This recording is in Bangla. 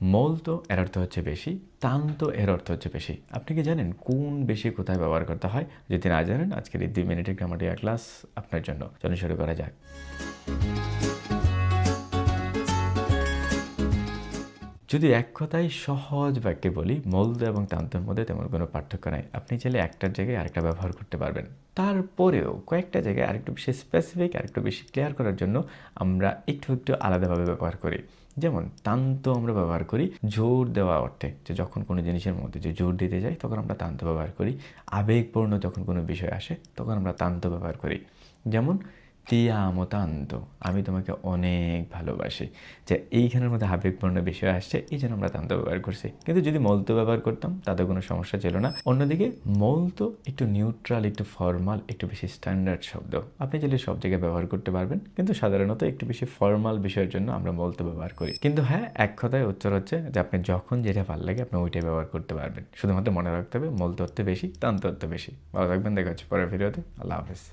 মূলত এর অর্থ হচ্ছে বেশি, তান্ত এর অর্থ হচ্ছে বেশি। আপনি কি জানেন কোন বেশি কোথায় ব্যবহার করতে হয়? যদি না জানেন, আজকের এই 2 মিনিটের গ্রামাটিক্যাল ক্লাস আপনার জন্য। চলুন শুরু করা যাক। যদি এক কথায় সহজ বাক্যে বলি, মূলত এবং তান্তের মধ্যে তেমন কোনো পার্থক্য নাই। আপনি চাইলে একটার জায়গায় আরেকটা ব্যবহার করতে পারবেন। তারপরেও কয়েকটা জায়গায় আরেকটু বেশি স্পেসিফিক, আরেকটু বেশি ক্লিয়ার করার জন্য আমরা একটু আলাদাভাবে ব্যবহার করি। যেমন তান্ত আমরা ব্যবহার করি জোর দেওয়া অর্থে, যে যখন কোনো জিনিসের মধ্যে যে জোর দিতে যাই তখন আমরা তান্ত ব্যবহার করি। আবেগপূর্ণ যখন কোনো বিষয় আসে তখন আমরা তান্ত ব্যবহার করি। যেমন তি আমো তান্তো, আমি তোমাকে অনেক ভালোবাসি। যে এইখানের মধ্যে আবেগপূর্ণ বিষয় আসছে, এই জন্য আমরা তান্ত ব্যবহার করছি। কিন্তু যদি মলতো ব্যবহার করতাম তাতে কোনো সমস্যা ছিল না। অন্যদিকে মলতো একটু নিউট্রাল, একটু ফর্মাল, একটু বেশি স্ট্যান্ডার্ড শব্দ। আপনি চাইলে সব জায়গায় ব্যবহার করতে পারবেন, কিন্তু সাধারণত একটু বেশি ফর্মাল বিষয়ের জন্য আমরা মলতো ব্যবহার করি। কিন্তু হ্যাঁ, এক কথায় উত্তর হচ্ছে যে আপনি যখন যেটা ভালো লাগে আপনি ওইটাই ব্যবহার করতে পারবেন। শুধুমাত্র মনে রাখতে হবে মলতো অর্থে বেশি, তান্ত অর্থে বেশি। ভালো থাকবেন, দেখা হচ্ছে পরের ভিডিওতে। আল্লাহ হাফেজ।